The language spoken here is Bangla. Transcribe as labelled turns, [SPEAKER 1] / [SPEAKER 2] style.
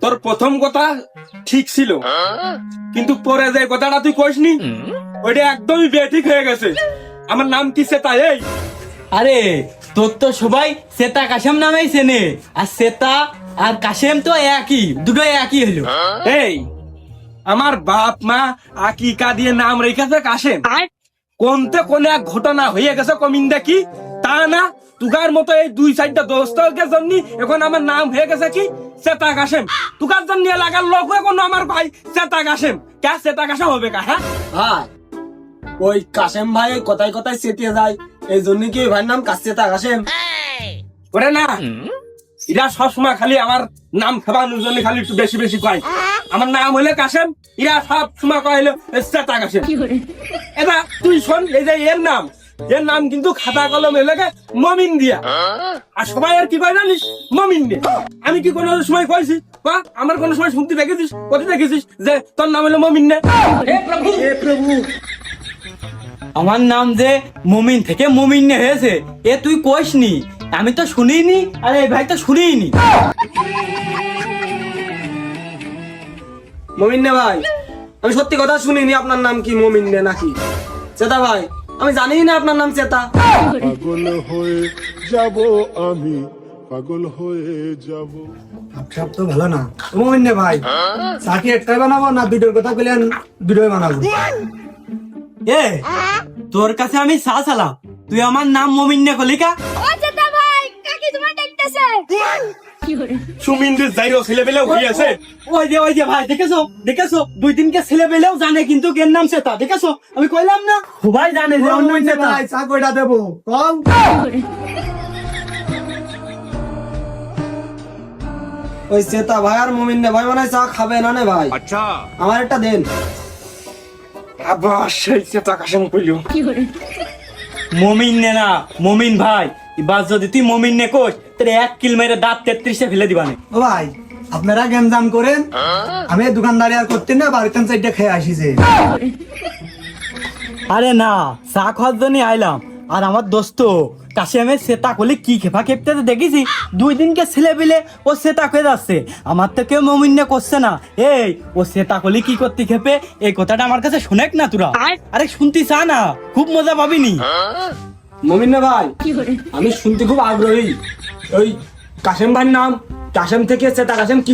[SPEAKER 1] তোর প্রথম কথা ঠিক ছিল, কিন্তু পরে যে কথাটা তুই কইসনি ওইটা একদমই বেঠিক হয়ে গেছে। আমার নাম কি সেটা? এই
[SPEAKER 2] আরে তোর তো সবাই সেতা কাশেম নামেই চেনে, আর সেতা আর কাশেম তো একই, দুটো একই হলো।
[SPEAKER 1] এই আমার বাপ মা আকিকা দিয়ে নাম রেখেছে কাশেম, কোনতে কোন এক ঘটনা হয়ে গেছে কমিন দেখি, তা না তুগার মতো এই দুই চারটা দোস্তকে জন্য এখন আমার নাম হয়ে গেছে কি সেতা কাশেম। তুগার জন্য লাগার লোক এখন আমার ভাই সেতা কাশেম। কে সেতা কাশেম হবে কা? হ্যাঁ
[SPEAKER 3] ভাই ওই কাশেম ভাই কথায় কথায় চেতিয়ে যায়, এই জন্য কি ওই ভাইয়ের নাম কাশেতা কাশেম?
[SPEAKER 1] ওরে না, এরা সবসময় খালি আমার নাম খাবানোর জন্য খালি একটু বেশি বেশি কয় আমার নাম হলে কাশেম, এরা সব সময় কইলো সেতা কাশেম। এটা তুই শোন, এই যে এর নাম কিন্তু খাতা কলমে লেখে মমিন দিয়া, আর সবাই আর কি কয় জানিস? মমিন দিয়ে। আমি কি কোনো সময় কইছি বা আমার কোনো সময় শুনতে দেখেছিস, কোথায় দেখেছিস যে তোর নাম হলো মমিন নে? হে প্রভু, হে প্রভু।
[SPEAKER 2] আমার নাম যে মুমিন থেকে মুমিন হয়েছে এ তুই কইসনি, আমি তো শুনিনি, আরে এই ভাই তো শুনিনি।
[SPEAKER 3] মমিন ভাই, আমি সত্যি কথা শুনিনি আপনার নাম কি মমিন নাকি চেতা ভাই? আমি জানি না আপনার নাম চেতা।
[SPEAKER 4] পাগল হয়ে যাব আমি, পাগল হয়ে যাব।
[SPEAKER 5] সব তো ভালো না মমিন ভাই, চাকরি একটাই বানাবো না ভিডিওর কথা বললেন ভিডিও বানাবো?
[SPEAKER 2] এ তোর কাছে আমি চা চালাম, তুই আমার নাম মমিন নে কলিকা?
[SPEAKER 6] ও চেতা ভাই, কাকি তোমার ডাকতেছে।
[SPEAKER 1] সুমিন্দের যাইরো ছেলে পেলেও হইয়াছে।
[SPEAKER 2] ওই যে ভাই দেখেছো 2 দিনকে ছেলে পেলেও জানে কিন্তু এর নাম সেতা, দেখেছো? আমি কইলাম না সবাই জানে যে ওর নাম
[SPEAKER 5] মমিন
[SPEAKER 2] সেতা।
[SPEAKER 5] ভাই চা কয়টা দেবো কম?
[SPEAKER 3] ওই চেতা ভাই আর মমিন ভাই মানে চা খাবে না নে ভাই?
[SPEAKER 1] আচ্ছা,
[SPEAKER 3] আমার একটা দেন।
[SPEAKER 1] আবার সেই সেতা কাশেম কইলো।
[SPEAKER 2] মমিন নে না মমিন ভাই, এবার যদি তুই মমিন নে কোস তাহলে 1 কিল মেরে দাঁত 33 ফেলে দিবানে।
[SPEAKER 5] ও ভাই আপনারা গেমজাম করেন, আমি এই দোকানদারি আর করতেন না, বাড়িতে চারটা খেয়ে আসিছে।
[SPEAKER 2] আরে না, চা খাওয়ার জন্য আইলাম, আর আমার দোস্ত কাশেমের সেতা করলে কি খেপা খেপতে দেখেছি 2 দিনকে ছেলে পেলে ও সেতা হয়ে যাচ্ছে, আমার তো কেউ মমিন করছে না। এই ও সেতা করলে কি করতে খেপে, এই কথাটা আমার কাছে শুনেক না তোরা, আরে শুনতি চা না, খুব মজা পাবিনি।
[SPEAKER 3] মমিন ভাই আমি শুনতে খুব আগ্রহী, ওই কাশেম ভাইয়ের নাম কাশেম থেকে চেতা কাশেম কি